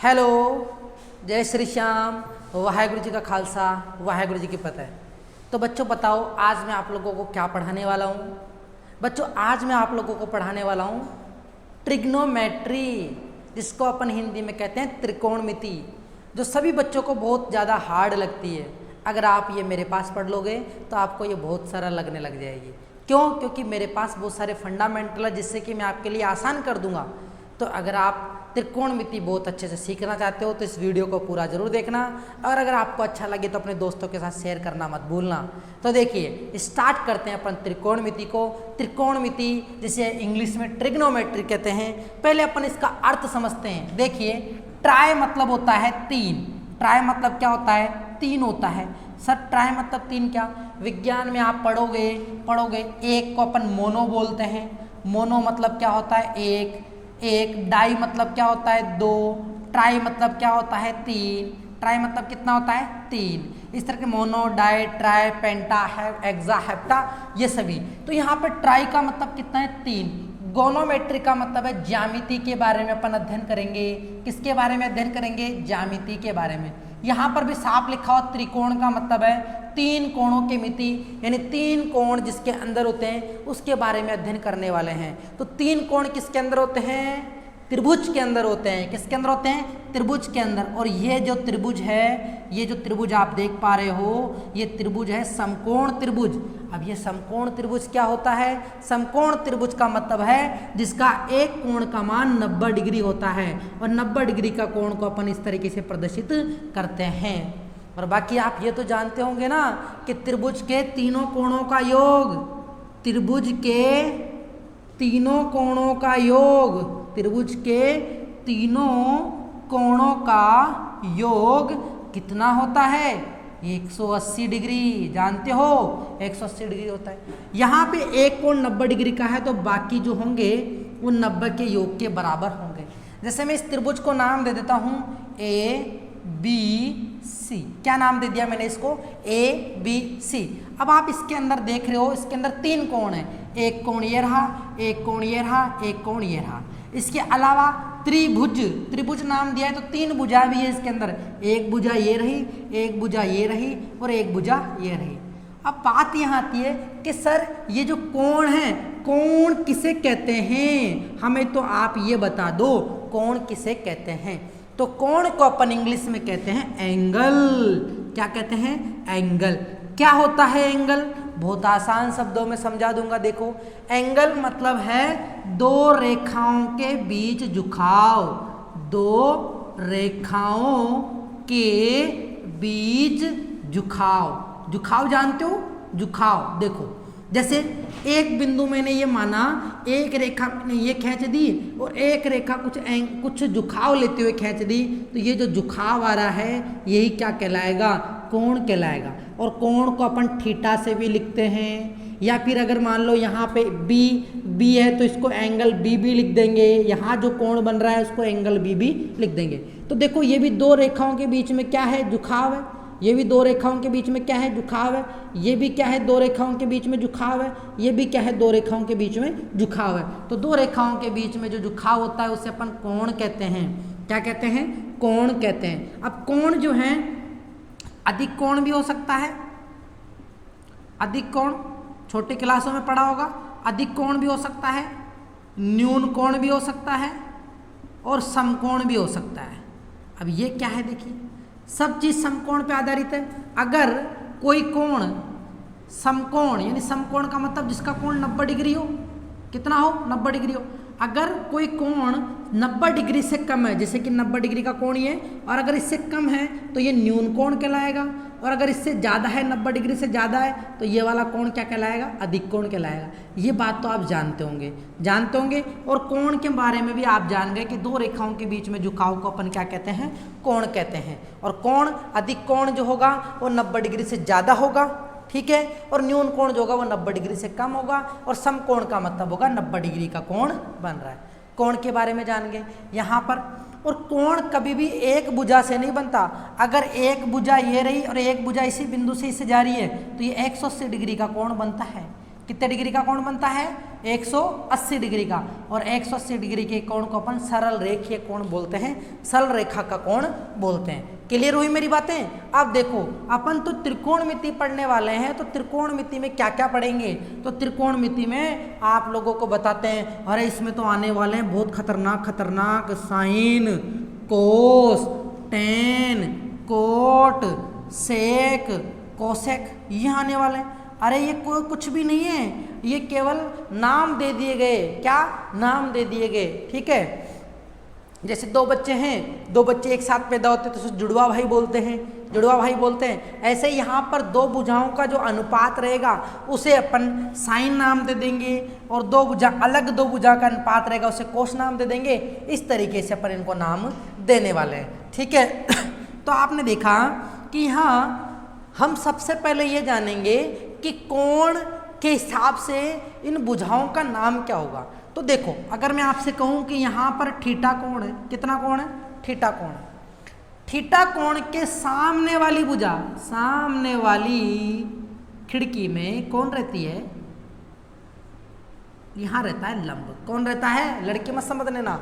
Hello, जय श्री श्याम, वाहेगुरु जी का खालसा, वाहेगुरु जी की फतेह। तो बच्चों बताओ, आज मैं आप लोगों को क्या पढ़ाने वाला हूँ। बच्चों आज मैं आप लोगों को पढ़ाने वाला हूँ ट्रिग्नोमेट्री, जिसको अपन हिंदी में कहते हैं त्रिकोणमिति, जो सभी बच्चों को बहुत ज़्यादा हार्ड लगती है। अगर आप ये मेरे पास पढ़ लोगे तो आपको ये बहुत सरल लगने लग जाएगी। क्यों? क्योंकि मेरे पास बहुत सारे फंडामेंटल है जिससे कि मैं आपके लिए आसान कर दूंगा। तो अगर आप त्रिकोणमिति बहुत अच्छे से सीखना चाहते हो तो इस वीडियो को पूरा जरूर देखना, और अगर आपको अच्छा लगे तो अपने दोस्तों के साथ शेयर करना मत भूलना। तो देखिए स्टार्ट करते हैं अपन त्रिकोणमिति को। त्रिकोणमिति जिसे इंग्लिश में ट्रिग्नोमेट्री कहते हैं, पहले अपन इसका अर्थ समझते हैं। देखिए ट्राई मतलब होता है तीन। ट्राई मतलब क्या होता है? तीन होता है। सर ट्राई मतलब तीन क्या? विज्ञान में आप पढ़ोगे एक को अपन मोनो बोलते हैं। मोनो मतलब क्या होता है? एक। डाई मतलब क्या होता है? दो। ट्राई मतलब क्या होता है? तीन। ट्राई मतलब कितना होता है? तीन। इस तरह के मोनो, डाई, ट्राई, पेंटा, हेक्सा, हेप्टा, ये सभी। तो यहाँ पे ट्राई का मतलब कितना है? तीन। गोनोमेट्री का मतलब है ज्यामिति के बारे में अपन अध्ययन करेंगे। किसके बारे में अध्ययन करेंगे? ज्यामिति के बारे में। यहाँ पर भी साफ लिखा हुआ त्रिकोण का मतलब है तीन कोणों की मिति, यानी तीन कोण जिसके अंदर होते हैं उसके बारे में अध्ययन करने वाले हैं। तो तीन कोण किसके अंदर होते हैं? त्रिभुज के अंदर होते हैं। किसके अंदर होते हैं? त्रिभुज के अंदर। और ये जो त्रिभुज है, ये जो त्रिभुज आप देख पा रहे हो, ये त्रिभुज है समकोण त्रिभुज। अब ये समकोण त्रिभुज क्या होता है? समकोण त्रिभुज का मतलब है जिसका एक कोण का मान 90 डिग्री होता है, और 90 डिग्री का कोण को अपन इस तरीके से प्रदर्शित करते हैं। और बाकी आप ये तो जानते होंगे ना कि त्रिभुज के तीनों कोणों का योग, त्रिभुज के तीनों कोणों का योग, त्रिभुज के तीनों कोणों का योग कितना होता है? 180 डिग्री। जानते हो 180 डिग्री होता है। यहाँ पे एक कोण 90 डिग्री का है, तो बाकी जो होंगे वो 90 के योग के बराबर होंगे। जैसे मैं इस त्रिभुज को नाम दे देता हूँ ABC। क्या नाम दे दिया मैंने इसको? ABC। अब आप इसके अंदर देख रहे हो, इसके अंदर तीन कोण है। एक कोण ये रहा, एक कोण ये रहा, एक कोण ये रहा। इसके अलावा त्रिभुज नाम दिया है तो तीन भुजा भी है इसके अंदर। एक भुजा ये रही, एक भुजा ये रही, और एक भुजा ये रही। अब बात यहाँ आती है कि सर ये जो कोण है, कोण किसे कहते हैं? हमें तो आप ये बता दो, कोण किसे कहते हैं? तो कोण को अपन इंग्लिश में कहते हैं एंगल। क्या कहते हैं? एंगल। क्या होता है एंगल? बहुत आसान शब्दों में समझा दूंगा। देखो एंगल मतलब है दो रेखाओं के बीच झुकाव। दो रेखाओं के बीच झुकाव। झुकाव जानते हो? झुकाव देखो, जैसे एक बिंदु मैंने ये माना, एक रेखा मैंने ये खींच दी और एक रेखा कुछ झुकाव लेते हुए खींच दी, तो ये जो झुकाव आ रहा है यही क्या कहलाएगा? कोण कहलाएगा। और कोण को अपन थीटा से भी लिखते हैं, या फिर अगर मान लो यहाँ पे बी है तो इसको एंगल बी भी लिख देंगे। यहाँ जो कोण बन रहा है उसको एंगल बी भी लिख देंगे। तो देखो ये भी दो रेखाओं के बीच में क्या है? झुकाव है। ये भी दो रेखाओं के बीच में क्या है? झुकाव है। ये भी क्या है? दो रेखाओं के बीच में झुकाव है। ये भी क्या है? दो रेखाओं के बीच में झुकाव है। तो दो रेखाओं के बीच में जो झुकाव होता है उसे अपन कोण कहते हैं। क्या कहते हैं? कोण कहते हैं। अब कोण जो है अधिक कोण भी हो सकता है। अधिक कोण छोटे क्लासों में पढ़ा होगा। अधिक कोण भी हो सकता है, न्यून कोण भी हो सकता है, और समकोण भी हो सकता है। अब ये क्या है? देखिए सब चीज समकोण पे आधारित है। अगर कोई कोण समकोण, यानी समकोण का मतलब जिसका कोण 90 डिग्री हो, कितना हो? 90 डिग्री हो। अगर कोई कोण 90 डिग्री से कम है, जैसे कि 90 डिग्री का कोण ये, और अगर इससे कम है तो ये न्यून कोण कहलाएगा, और अगर इससे ज़्यादा है, 90 डिग्री से ज़्यादा है, तो ये वाला कोण क्या कहलाएगा? अधिक कोण कहलाएगा। ये बात तो आप जानते होंगे। और कोण के बारे में भी आप जान गए कि दो रेखाओं के बीच में झुकाव को अपन क्या कहते हैं? कोण कहते हैं। और कोण, अधिक कोण जो होगा वो 90 डिग्री से ज़्यादा होगा, ठीक है, और न्यून कोण जो होगा वो 90 डिग्री से कम होगा, और समकोण का मतलब होगा 90 डिग्री का कोण बन रहा है। कोण के बारे में जान गए यहाँ पर। और कोण कभी भी एक भुजा से नहीं बनता। अगर एक भुजा ये रही और एक भुजा इसी बिंदु से इससे जा रही है तो ये 180 डिग्री का कोण बनता है। कितने डिग्री का कोण बनता है? 180 डिग्री का, और 180 डिग्री के कोण को अपन सरल रेखीय कोण बोलते हैं, सरल रेखा का कोण बोलते हैं। क्लियर हुई मेरी बातें। अब देखो अपन तो त्रिकोणमिति पढ़ने वाले हैं, तो त्रिकोणमिति में क्या क्या पढ़ेंगे, तो त्रिकोणमिति में आप लोगों को बताते हैं, अरे इसमें तो आने वाले हैं बहुत खतरनाक खतरनाक sign, cos, tan, cot, sec, cosec, ये आने वाले हैं। अरे ये कोई कुछ भी नहीं है, ये केवल नाम दे दिए गए, क्या नाम दे दिए गए, ठीक है। जैसे दो बच्चे हैं, दो बच्चे एक साथ पैदा होते हैं तो उसे जुड़वा भाई बोलते हैं, जुड़वा भाई बोलते हैं। ऐसे यहाँ पर दो भुजाओं का जो अनुपात रहेगा उसे अपन साइन नाम दे देंगे, और दो भुजा अलग दो भुजा का अनुपात रहेगा उसे कोस नाम दे देंगे। इस तरीके से अपन इनको नाम देने वाले हैं, ठीक है। तो आपने देखा कि यहाँ हम सबसे पहले ये जानेंगे कि कोण के हिसाब से इन भुजाओं का नाम क्या होगा। तो देखो अगर मैं आपसे कहूं कि यहाँ पर थीटा कोण है, कितना कोण है, थीटा कोण है, थीटा कोण के सामने वाली भुजा, सामने वाली खिड़की में कौन रहती है, यहां रहता है लंब। कौन रहता है, लड़के मत समझ लेना,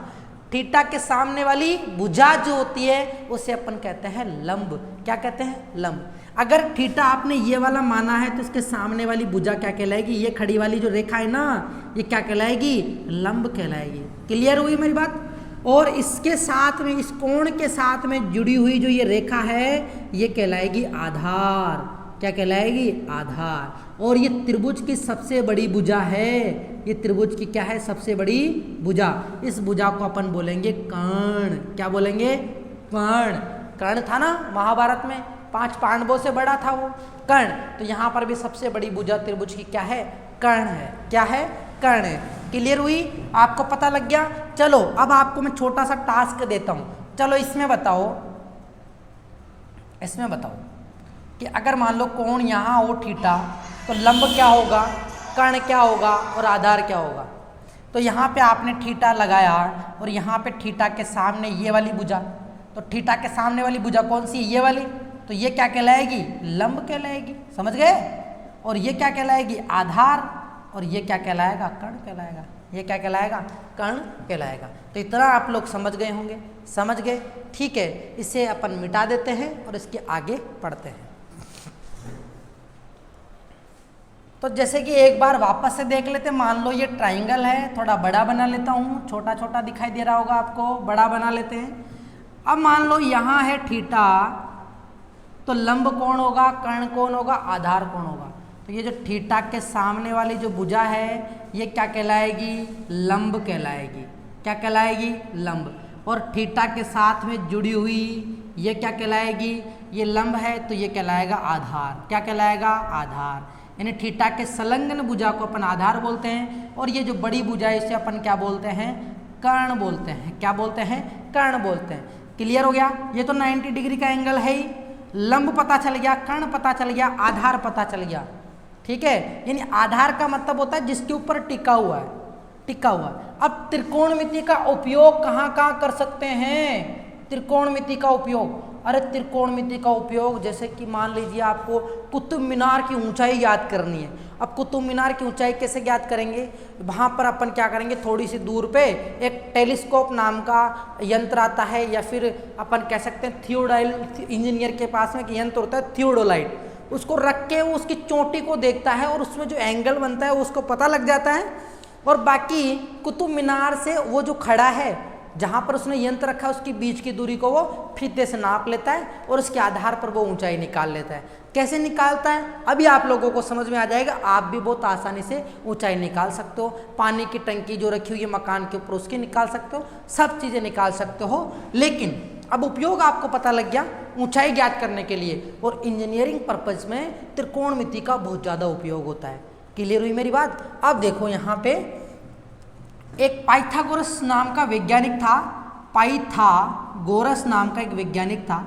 थीटा के सामने वाली भुजा जो होती है उसे अपन कहते हैं लंब। क्या कहते हैं, लंब। अगर थीटा आपने ये वाला माना है तो इसके सामने वाली भुजा क्या कहलाएगी, ये खड़ी वाली जो रेखा है ना, ये क्या कहलाएगी, लंब कहलाएगी। क्लियर हुई मेरी बात। और इसके साथ में, इस कोण के साथ में जुड़ी हुई जो ये रेखा है ये कहलाएगी आधार। क्या कहलाएगी, आधार। और ये त्रिभुज की सबसे बड़ी भुजा है, ये त्रिभुज की क्या है, सबसे बड़ी भुजा। इस भुजा को अपन बोलेंगे कर्ण। क्या बोलेंगे, कर्ण। कर्ण था ना महाभारत में, 5 पांडवों से बड़ा था वो कर्ण। तो यहाँ पर भी सबसे बड़ी भुजा त्रिभुज की क्या है, कर्ण है। क्या है, कर्ण है। क्लियर हुई, आपको पता लग गया। चलो अब आपको मैं छोटा सा टास्क देता हूँ। चलो इसमें बताओ, इसमें बताओ कि अगर मान लो कोण यहाँ हो थीटा, तो लंब क्या होगा, कर्ण क्या होगा और आधार क्या होगा। तो यहाँ पे आपने थीटा लगाया और यहाँ पे थीटा के सामने ये वाली भुजा, तो थीटा के सामने वाली भुजा कौन सी, ये वाली, तो ये क्या कहलाएगी, लंब कहलाएगी। समझ गए। और ये क्या कहलाएगी, आधार, और ये क्या कहलाएगा, कर्ण कहलाएगा। ये क्या कहलाएगा, कर्ण कहलाएगा। तो इतना आप लोग समझ गए होंगे, समझ गए, ठीक है। इसे अपन मिटा देते हैं और इसके आगे पढ़ते हैं। तो जैसे कि एक बार वापस से देख लेते, मान लो ये ट्राइंगल है, थोड़ा बड़ा बना लेता हूँ, छोटा छोटा दिखाई दे रहा होगा आपको, बड़ा बना लेते हैं। अब मान लो यहाँ है थीटा, तो लंब कौन होगा, कर्ण कौन होगा, आधार कौन होगा। तो ये जो थीटा के सामने वाली जो भुजा है ये क्या कहलाएगी, लंब कहलाएगी। क्या कहलाएगी, लंब। और थीटा के साथ में जुड़ी हुई ये क्या कहलाएगी, ये लंब है, तो ये कहलाएगा आधार। क्या कहलाएगा, आधार। यानी थीटा के संलग्न भुजा को अपन आधार बोलते हैं, और ये जो बड़ी भुजा है इसे अपन क्या बोलते हैं, कर्ण बोलते हैं। क्या बोलते हैं, कर्ण बोलते हैं। क्लियर हो गया। ये तो 90 डिग्री का एंगल है ही, लंब पता चल गया, कर्ण पता चल गया, आधार पता चल गया, ठीक है। यानी आधार का मतलब होता है जिसके ऊपर टिका हुआ है, टिका हुआ। अब त्रिकोणमिति का उपयोग कहाँ कहाँ कर सकते हैं, त्रिकोणमिति का उपयोग, अरे त्रिकोणमिति का उपयोग जैसे कि मान लीजिए आपको कुतुब मीनार की ऊंचाई याद करनी है। अब कुतुब मीनार की ऊंचाई कैसे ज्ञात करेंगे, वहाँ पर अपन क्या करेंगे, थोड़ी सी दूर पे एक टेलीस्कोप नाम का यंत्र आता है, या फिर अपन कह सकते हैं थियोडाइट, इंजीनियर के पास में एक यंत्र होता है थियोडोलाइट, उसको रख के वो उसकी चोटी को देखता है और उसमें जो एंगल बनता है उसको पता लग जाता है। और बाकी कुतुब मीनार से वो जो खड़ा है, जहाँ पर उसने यंत्र रखा है, उसकी बीच की दूरी को वो फीते से नाप लेता है और उसके आधार पर वो ऊंचाई निकाल लेता है। कैसे निकालता है अभी आप लोगों को समझ में आ जाएगा, आप भी बहुत आसानी से ऊंचाई निकाल सकते हो। पानी की टंकी जो रखी हुई है मकान के ऊपर उसकी निकाल सकते हो, सब चीज़ें निकाल सकते हो। लेकिन अब उपयोग आपको पता लग गया ऊंचाई ज्ञात करने के लिए, और इंजीनियरिंग पर्पज में त्रिकोणमिति का बहुत ज़्यादा उपयोग होता है। क्लियर हुई मेरी बात। अब देखो यहाँ पे एक पाइथागोरस नाम का वैज्ञानिक था, पाइथागोरस नाम का एक वैज्ञानिक था।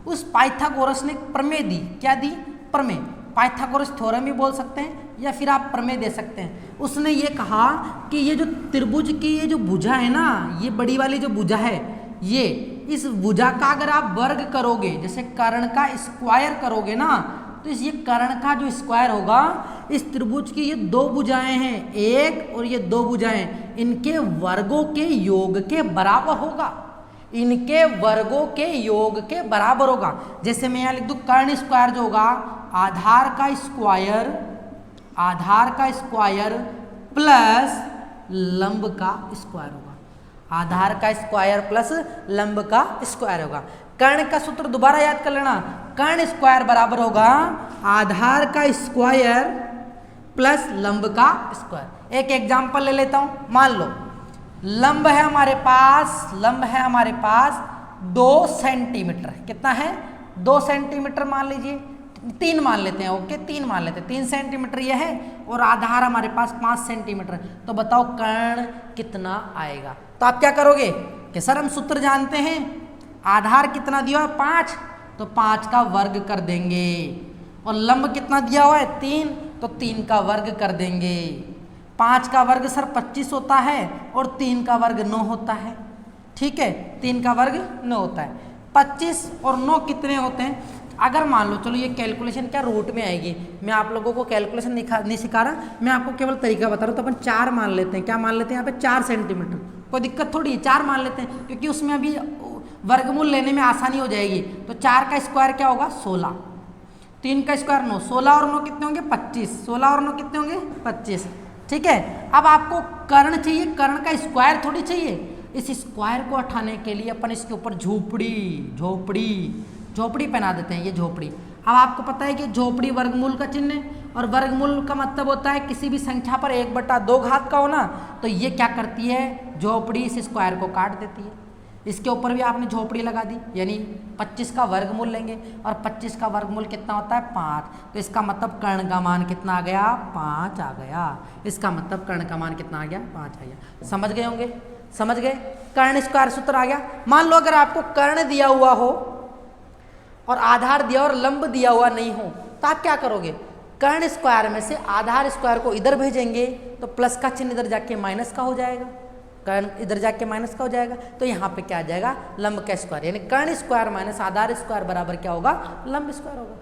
उस पाइथागोरस ने प्रमेय दी। क्या दी, प्रमेय। पाइथागोरस थ्योरम भी बोल सकते हैं या फिर आप प्रमेय दे सकते हैं। उसने ये कहा कि ये जो त्रिभुज की ये जो भुजा है ना, ये बड़ी वाली जो भुजा है, ये इस भुजा का अगर आप वर्ग करोगे, जैसे कर्ण का स्क्वायर करोगे ना, तो इस ये कर्ण का जो स्क्वायर होगा, इस त्रिभुज की ये दो भुजाएं हैं, एक और ये दो भुजाएं, इनके वर्गों के योग के बराबर होगा, इनके वर्गों के योग के बराबर होगा। जैसे मैं यहाँ लिख दूं कर्ण स्क्वायर जो होगा आधार का स्क्वायर प्लस लंब का स्क्वायर होगा, आधार का स्क्वायर प्लस लंब का स्क्वायर होगा। कर्ण का सूत्र दोबारा याद कर लेना, कर्ण स्क्वायर बराबर होगा आधार का स्क्वायर प्लस लंब का स्क्वायर। एक एग्जांपल ले लेता हूं, मान लो लंब है हमारे पास 2 सेंटीमीटर, कितना है 2 सेंटीमीटर मान लीजिए, 3 मान लेते हैं, ओके 3 मान लेते हैं, 3 सेंटीमीटर यह है और आधार हमारे पास 5 सेंटीमीटर। तो बताओ कर्ण कितना आएगा। तो आप क्या करोगे कि सर हम सूत्र जानते हैं, आधार कितना दिया है 5, तो 5 का वर्ग कर देंगे, और लंब कितना दिया हुआ है 3, तो 3 का वर्ग कर देंगे। 5 का वर्ग सर 25 होता है और 3 का वर्ग 9 होता है, ठीक है 3 का वर्ग 9 होता है। 25 और 9 कितने होते हैं, अगर मान लो, चलो ये कैलकुलेशन क्या रूट में आएगी, मैं आप लोगों को कैलकुलेशन नहीं सिखा रहा, मैं आपको केवल तरीका बता रहा हूँ। तो अपन 4 मान लेते हैं, क्या मान लेते हैं यहाँ पे 4 सेंटीमीटर, कोई दिक्कत थोड़ी है, 4 मान लेते हैं क्योंकि उसमें अभी वर्गमूल लेने में आसानी हो जाएगी। तो 4 का स्क्वायर क्या होगा 16, 3 का स्क्वायर 9, 16 और 9 कितने होंगे 25, 16 और 9 कितने होंगे 25, ठीक है। अब आपको कर्ण चाहिए, कर्ण का स्क्वायर थोड़ी चाहिए, इस स्क्वायर को उठाने के लिए अपन इसके ऊपर झोपड़ी पहना देते हैं, ये झोपड़ी। अब आपको पता है कि झोपड़ी वर्गमूल का चिन्ह है, और वर्गमूल का मतलब होता है किसी भी संख्या पर 1/2 घात का होना। तो ये क्या करती है, झोपड़ी इस स्क्वायर को काट देती है। इसके ऊपर भी आपने झोपड़ी लगा दी, यानी 25 का वर्गमूल लेंगे, और 25 का वर्गमूल कितना होता है 5। तो इसका मतलब कर्ण का मान कितना आ गया 5 आ गया, इसका मतलब कर्ण का मान कितना आ गया 5 आ गया। समझ गए होंगे, समझ गए, कर्ण स्क्वायर सूत्र आ गया। मान लो अगर आपको कर्ण दिया हुआ हो और आधार दिया और लंब दिया हुआ नहीं हो, तो आप क्या करोगे, कर्ण स्क्वायर में से आधार स्क्वायर को इधर भेजेंगे, तो प्लस का चिन्ह इधर जाके माइनस का हो जाएगा, कर्ण इधर जाके माइनस का हो जाएगा, तो यहाँ पे क्या आ जाएगा लंब का स्क्वायर, यानी कर्ण स्क्वायर माइनस आधार स्क्वायर बराबर क्या होगा लंब स्क्वायर होगा।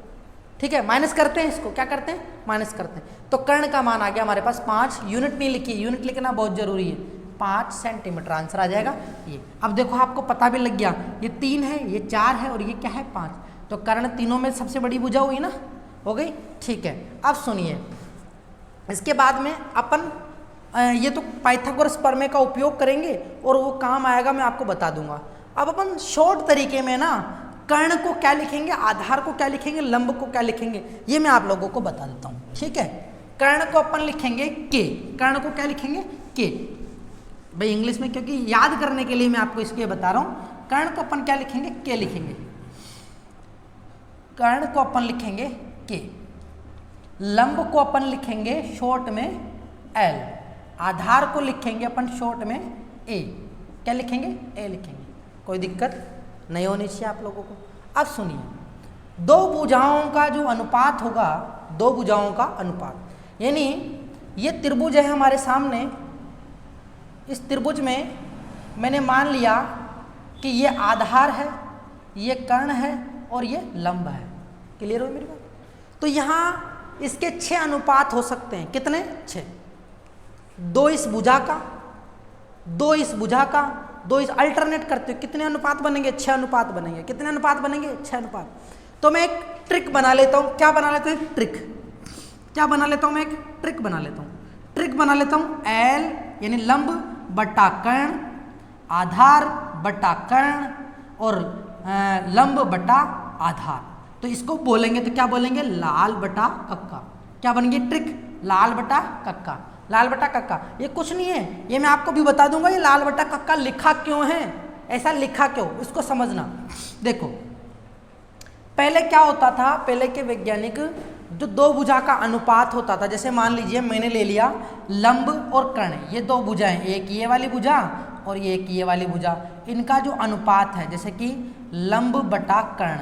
ठीक है, माइनस करते हैं इसको, क्या करते हैं माइनस करते हैं। तो कर्ण का मान आ गया हमारे पास 5, यूनिट नहीं लिखी, यूनिट लिखना बहुत जरूरी है, 5 सेंटीमीटर आंसर आ जाएगा ये। अब देखो आपको पता भी लग गया, ये 3 है, ये 4 है और ये क्या है 5, तो कर्ण तीनों में सबसे बड़ी भुजा हुई ना, हो गई। ठीक है, अब सुनिए, इसके बाद में अपन ये तो पाइथागोरस प्रमेय का उपयोग करेंगे और वो काम आएगा, मैं आपको बता दूंगा। अब अपन शॉर्ट तरीके में ना कर्ण को क्या लिखेंगे, आधार को क्या लिखेंगे, लंब को क्या लिखेंगे, ये मैं आप लोगों को बता देता हूँ। ठीक है, कर्ण को अपन लिखेंगे के, कर्ण को क्या लिखेंगे के, भाई इंग्लिश में, क्योंकि याद करने के लिए मैं आपको इसके बता रहा हूँ। कर्ण को अपन क्या लिखेंगे के लिखेंगे, कर्ण को अपन लिखेंगे के, लंब को अपन लिखेंगे शॉर्ट में एल, आधार को लिखेंगे अपन शॉर्ट में ए, क्या लिखेंगे ए लिखेंगे, कोई दिक्कत नहीं होनी चाहिए आप लोगों को। अब सुनिए, दो भुजाओं का जो अनुपात होगा, दो भुजाओं का अनुपात, यानी ये त्रिभुज है हमारे सामने, इस त्रिभुज में मैंने मान लिया कि ये आधार है, ये कर्ण है और ये लंब है। क्लियर हो मेरी बात? तो यहाँ इसके 6 अनुपात हो सकते हैं, कितने 6, 2 इस भुजा का, 2 इस भुजा का, 2 इस, अल्टरनेट करते हो कितने अनुपात बनेंगे 6 अनुपात बनेंगे। कितने अनुपात बनेंगे 6 अनुपात। तो मैं एक ट्रिक बना लेता हूँ, क्या बना लेता हूँ एक ट्रिक, क्या बना लेता हूँ मैं एक ट्रिक बना लेता हूँ, ट्रिक बना लेता हूँ एल यानी लंब बटा कर्ण, आधार बटा कर्ण और लंब बटा आधार। तो इसको बोलेंगे तो क्या बोलेंगे लाल बटा कक्का, क्या बन गई ट्रिक लाल बटा कक्का, लाल बटा कक्का। ये कुछ नहीं है, ये मैं आपको भी बता दूंगा ये लाल बटा कक्का लिखा क्यों है, ऐसा लिखा क्यों, इसको समझना। देखो पहले क्या होता था, पहले के वैज्ञानिक जो दो भुजा का अनुपात होता था, जैसे मान लीजिए मैंने ले लिया लंब और कर्ण, ये दो भुजाएं, एक ये वाली भुजा और ये एक ये वाली भुजा, इनका जो अनुपात है जैसे कि लंब बटा कर्ण,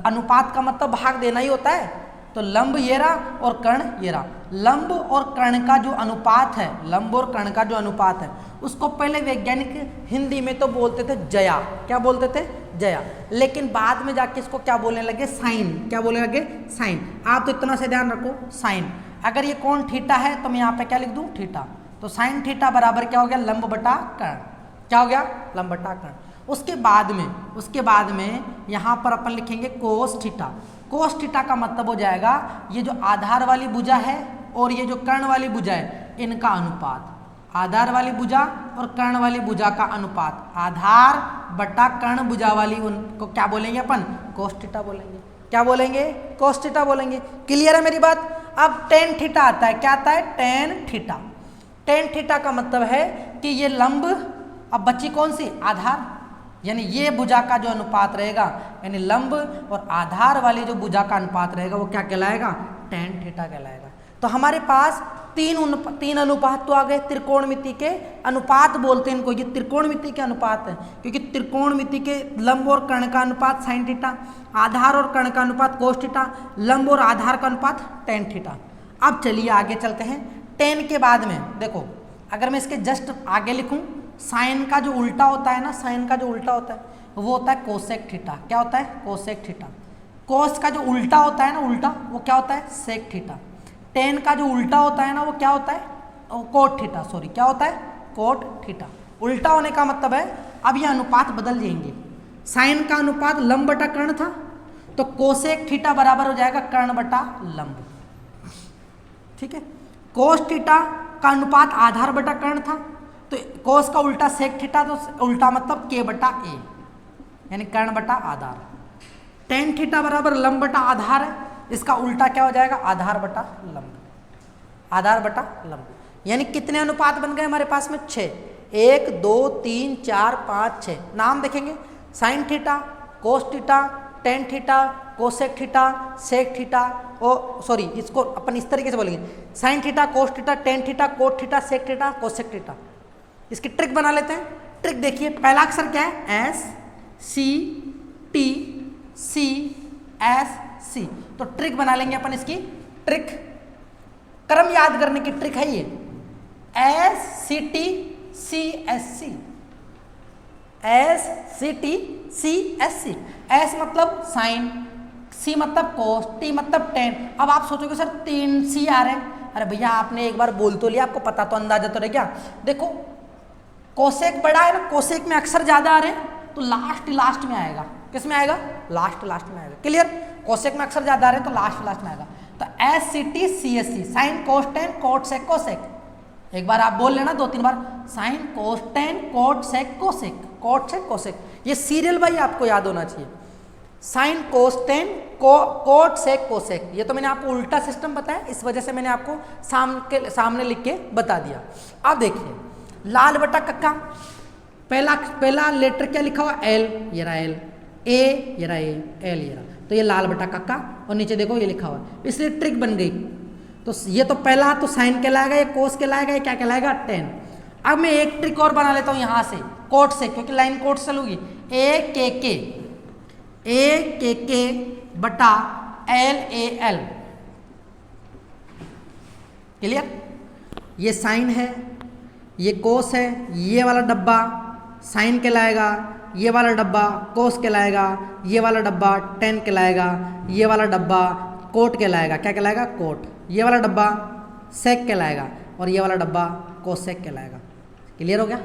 अनुपात का मतलब भाग देना ही होता है, तो लंब ये रहा और कर्ण ये रहा। लंब और कर्ण का जो अनुपात है, लंब और कर्ण का जो अनुपात है, उसको पहले वैज्ञानिक हिंदी में तो बोलते थे जया, क्या बोलते थे जया। लेकिन बाद में जाके इसको क्या बोलने लगे, साइन। क्या बोलने लगे, साइन। आप तो इतना से ध्यान रखो, साइन। अगर ये कोण थीटा है तो मैं यहाँ पे क्या लिख दूँ, थीटा। तो साइन थीटा बराबर क्या हो गया, लंब बटा कर्ण। क्या हो गया, लंब बटा कर्ण। उसके बाद में यहाँ पर अपन लिखेंगे कोस थीटा। कोस थीटा का मतलब हो जाएगा ये जो आधार वाली भुजा है और ये जो कर्ण वाली भुजा है, इनका अनुपात। आधार वाली भुजा और कर्ण वाली भुजा का अनुपात, आधार बटा कर्ण भुजा वाली, उनको क्या बोलेंगे अपन, कोस थीटा बोलेंगे। क्या बोलेंगे, कोस थीटा बोलेंगे। क्लियर है मेरी बात। अब टेन थीटा आता है, क्या आता है, टेन थीटा। टेन थीटा का मतलब है कि ये लंब, अब बची कौन सी, आधार, यानी ये भुजा का जो अनुपात रहेगा, यानी लंब और आधार वाली जो भुजा का अनुपात रहेगा वो क्या कहलाएगा, टेन थीटा कहलाएगा। तो हमारे पास तीन अनुपात तो आ गए, त्रिकोणमिति के अनुपात बोलते हैं इनको, ये त्रिकोणमिति के अनुपात है, क्योंकि त्रिकोणमिति के लंब और कर्ण का अनुपात साइन थीटा, आधार और कर्ण का अनुपात कोस थीटा, लंब और आधार का अनुपात टेन थीटा। अब चलिए आगे चलते हैं। टेन के बाद में देखो, अगर मैं इसके जस्ट आगे लिखूं, साइन का जो उल्टा होता है ना, साइन का जो उल्टा होता है वो होता है कोसेक थीटा। क्या होता है, कोसेक थीटा। कोस का जो उल्टा होता है ना, उल्टा, वो क्या होता है, सेक थीटा। टेन का जो उल्टा होता है ना, वो क्या होता है, कोट थीटा। सॉरी, क्या होता है, कोट थीटा। उल्टा होने का मतलब है अब ये अनुपात बदल जाएंगे। साइन का अनुपात लंब बटा कर्ण था, तो कोसेक थीटा बराबर हो जाएगा कर्ण बटा लंब। ठीक है। कोस थीटा का अनुपात आधार बटा कर्ण था, तो कोस का उल्टा सेक थीटा, तो उल्टा मतलब के बटा ए, यानी कर्ण बटा आधार। टेन थीटा बराबर लंब बटा आधार है, इसका उल्टा क्या हो जाएगा, आधार बटा लंब। आधार बटा लंब, यानी कितने अनुपात बन गए हमारे पास में, 6। 1 2 3 4 5 6। नाम देखेंगे, sine theta, cos theta, tan theta, cosec theta, sec theta, oh sorry, इसको अपन इस तरीके से बोलेंगे, sine theta, cos theta, tan theta, cot theta, sec theta, cosec theta. इसकी ट्रिक बना लेते हैं। ट्रिक देखिए, पहला अक्षर क्या है, S C T C S C. तो ट्रिक बना लेंगे अपन इसकी। ट्रिक, क्रम याद करने की ट्रिक है ये, S C T C S C. S C T C S C. S मतलब साइन, सी मतलब कोस, टी मतलब टेन। अब आप सोचोगे सर 3 सी आ रहे हैं, अरे भैया आपने एक बार बोल तो लिया, आपको पता तो अंदाजा तो रह गया। देखो कोसेक बड़ा है ना, कोसेक में अक्षर ज्यादा आ रहे हैं तो लास्ट में आएगा। किस में आएगा, लास्ट में आएगा। क्लियर, कोसेक में अक्षर ज्यादा आ रहे हैं तो लास्ट में आएगा। तो S C T C S C, sine cos tan cot sec cosec. एक बार आप बोल लेना 2-3 बार, sine cos tan cot sec cosec, cot sec cosec. ये सीरियल भाई आपको याद होना चाहिए, sine cos tan cot sec cosec. ये तो मैंने आपको उल्टा सिस्टम बताया, इस वजह से मैंने आपको सामने लिख के बता दिया। अब देखिए, लाल बटा कक्का, पहला लेटर क्या लिखा हुआ, एल, ये रहा एल, ए ये रहा ए, एल ये रहा, तो ये लाल बटा कक्का, और नीचे देखो ये लिखा हुआ है, इसलिए ट्रिक बन गई। तो ये तो पहला तो साइन कहलाएगा, ये कोस कहलाएगा, ये क्या कहलाएगा, टेन। अब मैं एक ट्रिक और बना लेता हूँ यहाँ से, कोट से, क्योंकि लाइन कोट से चलूगी। ए के बटा एल ए एल। क्लियर, ये साइन है, ये कोस है, ये वाला डब्बा साइन कहलाएगा, ये वाला डब्बा कोस कहलाएगा, ये वाला डब्बा टेन कहलाएगा, ये वाला डब्बा कोट कहलाएगा। क्या कहलाएगा, कोट। ये वाला डब्बा सेक कहलाएगा और ये वाला डब्बा कोसेक कहलाएगा। क्लियर हो गया,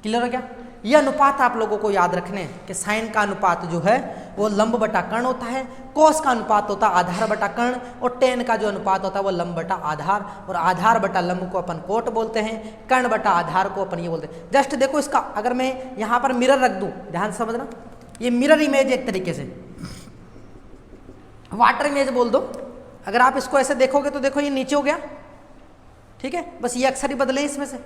क्लियर हो गया। ये अनुपात आप लोगों को याद रखने हैं कि साइन का अनुपात जो है वो लंब बटा कर्ण होता है, कोस का अनुपात होता है आधार बटा कर्ण, और टेन का जो अनुपात होता है वो लंब बटा आधार, और आधार बटा लंब को अपन कोट बोलते हैं, कर्ण बटा आधार को अपन ये बोलते हैं। जस्ट देखो इसका, अगर मैं यहाँ पर मिरर रख दूँ, ध्यान से समझना, ये मिरर इमेज एक तरीके से, वाटर इमेज बोल दो। अगर आप इसको ऐसे देखोगे तो देखो ये नीचे हो गया, ठीक है, बस ये अक्षर ही बदले इसमें से,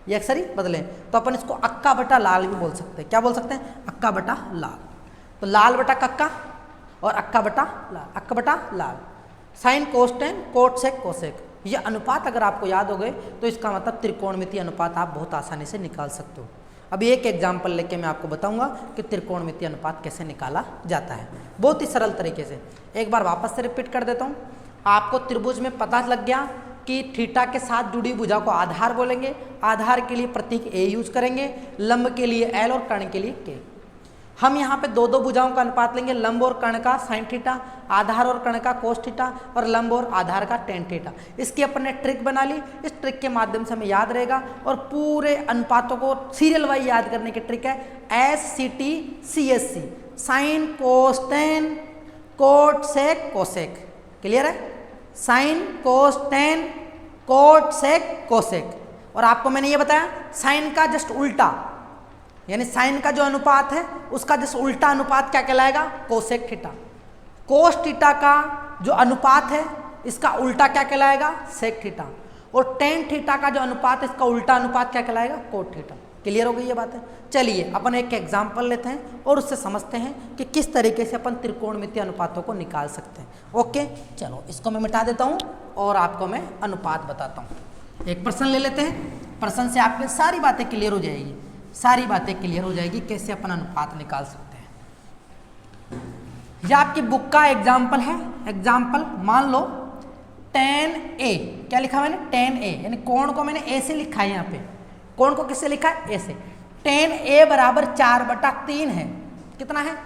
ये अक्षर ही बदले, तो अपन इसको अक्का बटा लाल भी बोल सकते हैं। क्या बोल सकते हैं, अक्का बटा लाल। तो लाल बटा कक्का और अक्का बटा लाल, अक्का बटा लाल, sine cos tan cot sec cosec. ये अनुपात अगर आपको याद हो गए तो इसका मतलब त्रिकोणमितीय अनुपात आप बहुत आसानी से निकाल सकते हो। अभी एक एग्जाम्पल लेके मैं आपको बताऊंगा कि त्रिकोणमितीय अनुपात कैसे निकाला जाता है, बहुत ही सरल तरीके से। एक बार वापस से रिपीट कर देता हूँ। आपको त्रिभुज में पता लग गया कि थीटा के साथ जुड़ी भुजा को आधार बोलेंगे, आधार के लिए प्रतीक ए यूज करेंगे, लंब के लिए एल और कर्ण के लिए के। हम यहाँ पे दो दो भुजाओं का अनुपात लेंगे, लंब और कर्ण का साइन थीटा, आधार और कर्ण का कोस थीटा और लंब और आधार का टेन थीटा। इसकी अपन ने ट्रिक बना ली, इस ट्रिक के माध्यम से हमें याद रहेगा और पूरे अनुपातों को सीरियल वाइज याद करने की ट्रिक है SCT CSC, sine cos tan cot sec cosec. Clear है? Sine cos tan cot sec cosec. और आपको मैंने ये बताया साइन का जस्ट उल्टा, यानी साइन का जो अनुपात है उसका जस्ट उल्टा अनुपात क्या कहलाएगा? Cosec theta. कोस थीटा का जो अनुपात है इसका उल्टा क्या कहलाएगा? Sec theta. और टेन थीटा का जो अनुपात है इसका उल्टा अनुपात क्या कहलाएगा? Cot theta. क्लियर हो गई ये बात है? चलिए अपन एक एग्जाम्पल लेते हैं और उससे समझते हैं कि किस तरीके से अपन त्रिकोणमितीय अनुपातों को निकाल सकते हैं। ओके, चलो इसको मैं मिटा देता हूँ और आपको मैं अनुपात बताता हूँ। एक प्रश्न ले लेते हैं, प्रश्न से आपकी सारी बातें क्लियर हो जाएगी, सारी बातें क्लियर हो जाएगी कैसे अपन अनुपात निकाल सकते हैं। यह आपकी बुक का एग्जाम्पल है। एग्जाम्पल मान लो tan A, क्या लिखा मैंने? tan A, यानी कोण को मैंने A से लिखा है। यहाँ पे कोण को किससे लिखा है? A से। tan A बराबर 4/3 है। कितना है?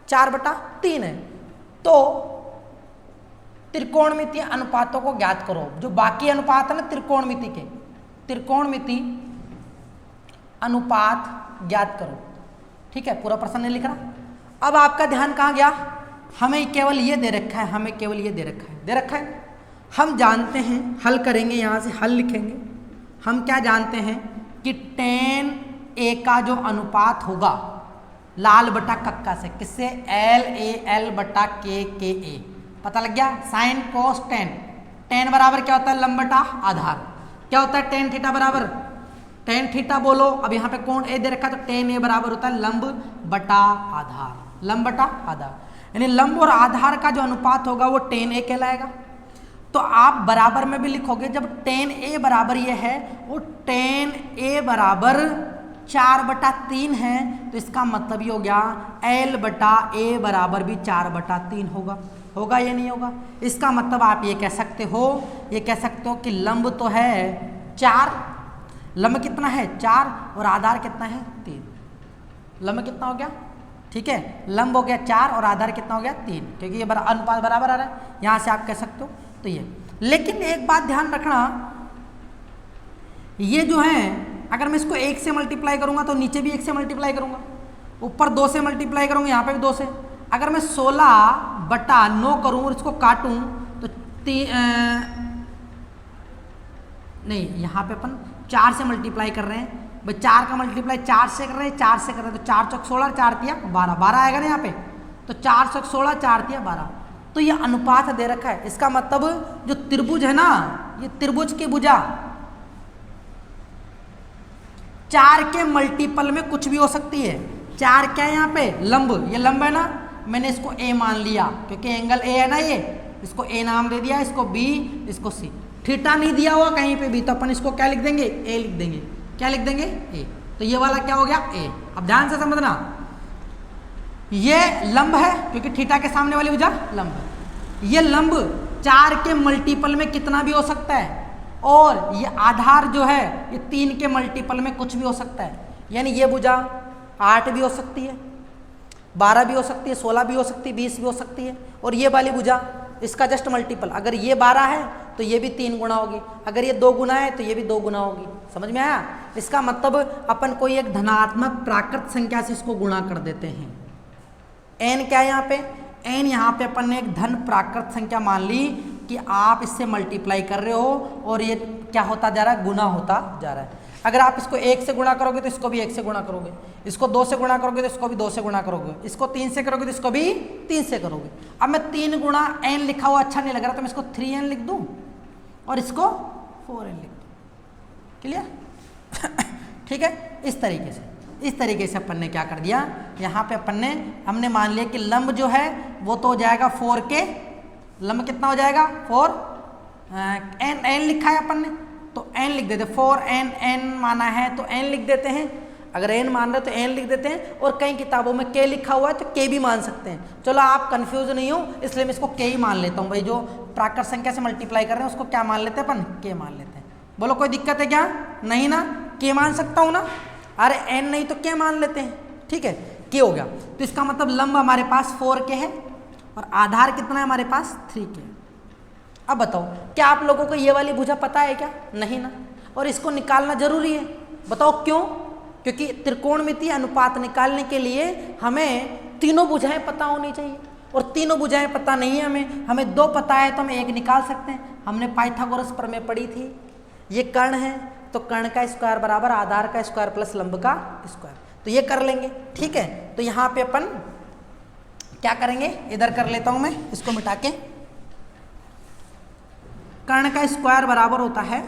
4/3 है। तो त्रिकोणमितीय अनुपातों को ज्ञात करो। जो बाकी अनुपात है ना त्रिकोणमिति के, त्रिकोणमिति अनुपात ज्ञात करो। ठीक है, पूरा प्रश्न नहीं लिख रहा। अब आपका ध्यान कहाँ गया? हमें केवल ये दे रखा है, हमें केवल ये दे रखा है, दे रखा है। हम जानते हैं, हल करेंगे, यहाँ से हल लिखेंगे। हम क्या जानते हैं कि tan A का जो अनुपात होगा लाल बटा कक्का से, किससे? LAL बटा KKA। पता लग गया? साइन कोस टेन, टेन बराबर क्या होता है? लंब बटा आधार। क्या होता है? टेन थीटा बराबर टेन थीटा बोलो। अब यहाँ पे कोण A दे रखा है तो tan A बराबर होता है लंब बटा आधार, लंब बटा आधार। यानी लंब और आधार का जो अनुपात होगा वो tan A कहलाएगा। तो आप बराबर में भी लिखोगे, जब tan A बराबर ये है वो tan A बराबर 4/3 है, तो इसका मतलब ये हो गया L बटा A बराबर भी 4/3 होगा। होगा या नहीं होगा? इसका मतलब आप ये कह सकते हो, ये कह सकते हो कि लंब तो है 4, लंब कितना है? 4 और आधार कितना है? 3। लंब कितना हो गया? ठीक है, लंब हो गया 4 और आधार कितना हो गया? 3, क्योंकि ये अनुपात बराबर आ रहा है। यहाँ से आप कह सकते हो तो ये। लेकिन एक बात ध्यान रखना, ये जो है अगर मैं इसको 1 से मल्टीप्लाई करूंगा तो नीचे भी 1 से मल्टीप्लाई करूंगा, ऊपर 2 से मल्टीप्लाई करूंगा, यहाँ पे भी 2 से। अगर मैं 16/9 करूँ और इसको काटूं तो नहीं, यहाँ पे अपन 4 से मल्टीप्लाई कर रहे हैं भाई, 4 का मल्टीप्लाई 4 से कर रहे हैं, 4 से कर रहे हैं, तो 4 चौक 16, 4 तिया 12, 12 आएगा ना यहाँ पे। तो 4 चौक 16, 4 तिया 12। तो ये अनुपात दे रखा है। इसका मतलब जो त्रिभुज है ना, ये त्रिभुज की भुजा 4 के मल्टीपल में कुछ भी हो सकती है। 4 क्या है यहाँ पे? लंब। ये लंब है ना, मैंने इसको A मान लिया क्योंकि एंगल A है ना, ये इसको A नाम दे दिया, इसको B, इसको C। थीटा नहीं दिया हुआ कहीं पे भी, तो अपन इसको क्या लिख देंगे? A लिख देंगे। क्या लिख देंगे? A। तो ये वाला क्या हो गया? A। अब ध्यान से समझना, ये लंब है क्योंकि थीटा के सामने वाली भुजा लंब है। ये लंब 4 के मल्टीपल में कितना भी हो सकता है, और ये आधार जो है ये 3 के मल्टीपल में कुछ भी हो सकता है। यानी ये भुजा 8 भी हो सकती है, 12 भी हो सकती है, 16 भी हो सकती है, 20 भी हो सकती है। और ये वाली भुजा इसका जस्ट मल्टीपल, अगर ये 12 है तो ये भी 3 गुना होगी, अगर ये 2 गुना है तो ये भी 2 गुना होगी। समझ में आया? इसका मतलब अपन कोई एक धनात्मक प्राकृत संख्या से इसको गुणा कर देते हैं। n क्या है यहाँ पे? n यहाँ पे अपन ने एक धन प्राकृत संख्या मान ली कि आप इससे मल्टीप्लाई कर रहे हो और ये क्या होता जा रहा है? गुना होता जा रहा है। अगर आप इसको 1 से गुणा करोगे तो इसको भी 1 से गुणा करोगे, इसको 2 से गुणा करोगे तो इसको भी 2 से गुणा करोगे, इसको 3 से करोगे तो इसको भी 3 से करोगे। अब मैं 3 गुणा n लिखा हुआ अच्छा नहीं लग रहा तो मैं इसको 3n लिख दूं और इसको 4n लिख दूं। क्लियर? ठीक है, इस तरीके से अपन ने क्या कर दिया, यहाँ पे अपन ने हमने मान लिया कि लंब जो है वो तो हो जाएगा 4 के, लंब कितना हो जाएगा? 4 n लिखा है अपन ने तो n लिख देते, 4n n माना है तो n लिख देते हैं। अगर n मान रहे तो n लिख देते हैं, और कई किताबों में k लिखा हुआ है तो k भी मान सकते हैं। चलो आप कंफ्यूज नहीं हो इसलिए मैं इसको k ही मान लेता हूँ भाई, जो प्राकृत संख्या से मल्टीप्लाई कर रहे हैं उसको क्या मान लेते हैं अपन? k मान लेते हैं। बोलो कोई दिक्कत है क्या? नहीं ना, k मान सकता हूँ ना? अरे n नहीं तो k मान लेते हैं। ठीक है, के हो गया। तो इसका मतलब लंब हमारे पास 4k है और आधार कितना है हमारे पास 3k। अब बताओ क्या आप लोगों को ये वाली भुजा पता है क्या? नहीं ना। और इसको निकालना जरूरी है। बताओ क्यों? क्योंकि त्रिकोणमितीय अनुपात निकालने के लिए हमें तीनों भुजाएं पता होनी चाहिए और तीनों भुजाएं पता नहीं है हमें दो पता है तो हम एक निकाल सकते हैं। हमने पाइथागोरस प्रमेय पढ़ी थी। ये कर्ण है तो कर्ण का स्क्वायर बराबर आधार का स्क्वायर प्लस लंब का स्क्वायर, तो ये कर लेंगे। ठीक है, तो यहाँ पे अपन क्या करेंगे, इधर कर लेता हूं मैं इसको मिटा के। कर्ण का स्क्वायर बराबर होता है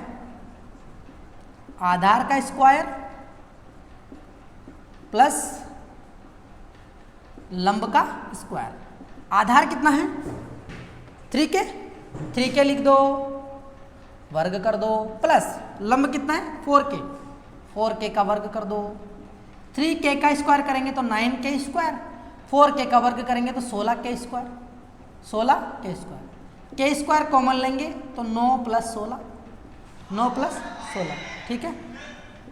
आधार का स्क्वायर प्लस लंब का स्क्वायर। आधार कितना है 3k, 3k लिख दो, वर्ग कर दो, प्लस लंब कितना है 4k, 4k का वर्ग कर दो। 3k का स्क्वायर करेंगे तो 9k स्क्वायर, 4k का वर्ग करेंगे तो 16k square, 16k square. k square common लेंगे तो 9 + 16, 9 + 16। ठीक है,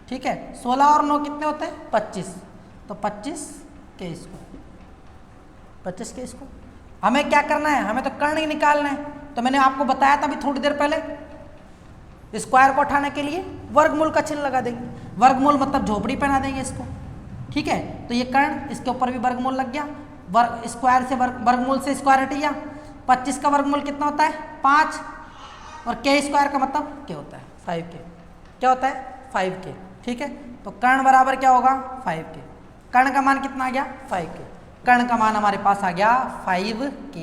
ठीक है। 16 और 9 कितने होते हैं 25, तो 25k स्क्वायर, 25k स्क्वायर। हमें क्या करना है, हमें तो कर्ण ही निकालना है। तो मैंने आपको बताया था अभी थोड़ी देर पहले, स्क्वायर को उठाने के लिए वर्गमूल का चिन्ह लगा देंगे। वर्गमूल मतलब झोपड़ी पहना देंगे इसको। ठीक है, तो ये कर्ण, इसके ऊपर भी वर्गमूल लग गया। वर्ग स्क्वायर से वर्गमूल से स्क्वायर हट गया। 25 का वर्गमूल कितना होता है 5, और k स्क्वायर का मतलब क्या होता है 5k। क्या होता है 5k। ठीक है, तो कर्ण बराबर क्या होगा 5k। कर्ण का मान कितना आ गया 5k। कर्ण का मान हमारे पास आ गया 5k।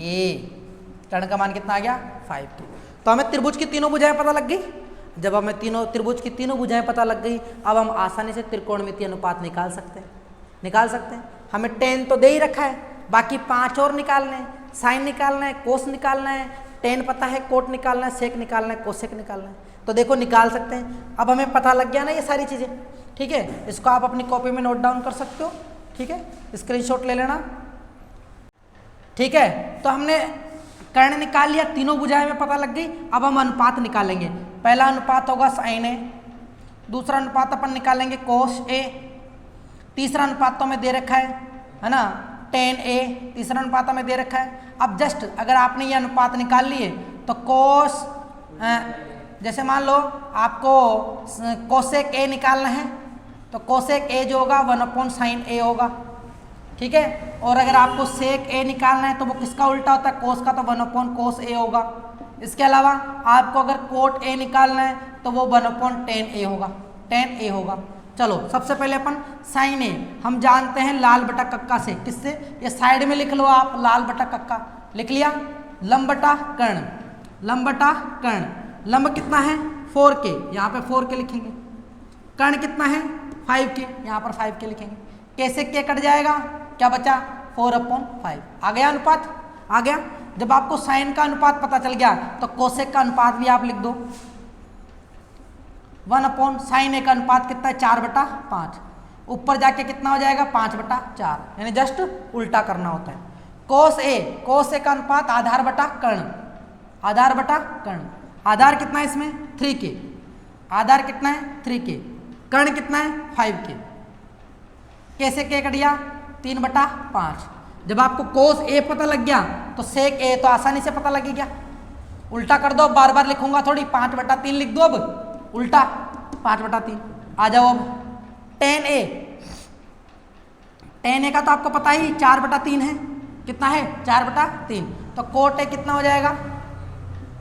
कर्ण का मान कितना आ गया 5k। तो हमें त्रिभुज की तीनों भुजाएं पता लग गई। जब हमें त्रिभुज की तीनों भुजाएं पता लग गई, अब हम आसानी से त्रिकोणमितीय अनुपात निकाल सकते हैं। हमें tan तो दे ही रखा है, बाकी 5 और निकालने हैं। साइन निकालना है, कोस निकालना है, tan पता है, कोट निकालना है, सेक निकालना है, कोसेक निकालना है। तो देखो निकाल सकते हैं। अब हमें पता लग गया ना ये सारी चीज़ें। ठीक है, इसको आप अपनी कॉपी में नोट डाउन कर सकते हो। ठीक है, स्क्रीनशॉट ले लेना। ठीक है, तो हमने कर्ण निकाल लिया, तीनों भुजाएं में पता लग गई। अब हम अनुपात निकालेंगे। पहला अनुपात होगा sin a, दूसरा अनुपात अपन निकालेंगे cos a, तीसरा अनुपात तो हमें दे रखा है ना tan a, तीसरा अनुपात हमें दे रखा है। अब जस्ट अगर आपने ये अनुपात निकाल लिए तो cos, जैसे मान लो आपको कोसेक a निकालना है तो कोसेक a जो होगा 1/sin a होगा। ठीक है, और अगर आपको सेक a निकालना है तो वो किसका उल्टा होता है कोस का, तो 1/cos a होगा। इसके अलावा आपको अगर कोट a निकालना है तो वो 1/tan a होगा, tan a होगा। चलो सबसे पहले अपन sin a हम जानते हैं लाल बटा कक्का से। किससे, ये साइड में लिख लो आप, लाल बटा कक्का लिख लिया। लंब बटा कर्ण, लंब बटा कर्ण। लंब कितना है 4k, यहाँ पे 4k लिखेंगे। कर्ण कितना है 5k, यहाँ पर 5k लिखेंगे। कैसे k कट जाएगा, क्या बचा 4/5। आ गया अनुपात, आ गया। जब आपको साइन का अनुपात पता चल गया तो कोसेक का अनुपात भी आप लिख दो। 1/sin a का अनुपात कितना है 4/5। ऊपर जाके कितना हो जाएगा 5/4, यानी जस्ट उल्टा करना होता है। cos a का अनुपात आधार बटा कर्ण, आधार बटा कर्ण। आधार कितना है इसमें 3k, आधार कितना है 3k। कर्ण कितना है 5k। कैसे k कट गया 3/5। जब आपको cos a पता लग गया तो sec a तो आसानी से पता लगेगा। उल्टा कर दो, बार बार लिखूंगा थोड़ी, 5/3 लिख दो। अब उल्टा 5/3 आ जाओ। अब tan a का तो आपको पता ही 4/3 है। कितना है 4/3। तो कोट a कितना हो जाएगा,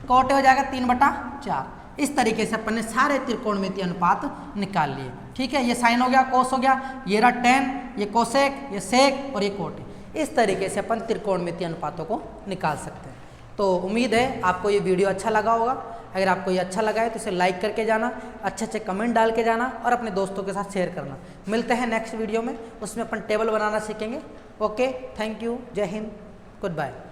कोट a हो जाएगा 3/4। इस तरीके से अपन ने सारे त्रिकोणमितीय अनुपात निकाल लिए। ठीक है, ये साइन हो गया, कोस हो गया, ये रहा tan, ये कोसेक, ये सेक और ये कोट। इस तरीके से अपन त्रिकोणमितीय अनुपातों को निकाल सकते हैं। तो उम्मीद है आपको ये वीडियो अच्छा लगा होगा। अगर आपको ये अच्छा लगा है तो इसे लाइक करके जाना, अच्छे अच्छे कमेंट डाल के जाना और अपने दोस्तों के साथ शेयर करना। मिलते हैं नेक्स्ट वीडियो में, उसमें अपन टेबल बनाना सीखेंगे। ओके, थैंक यू, जय हिंद, गुड बाय।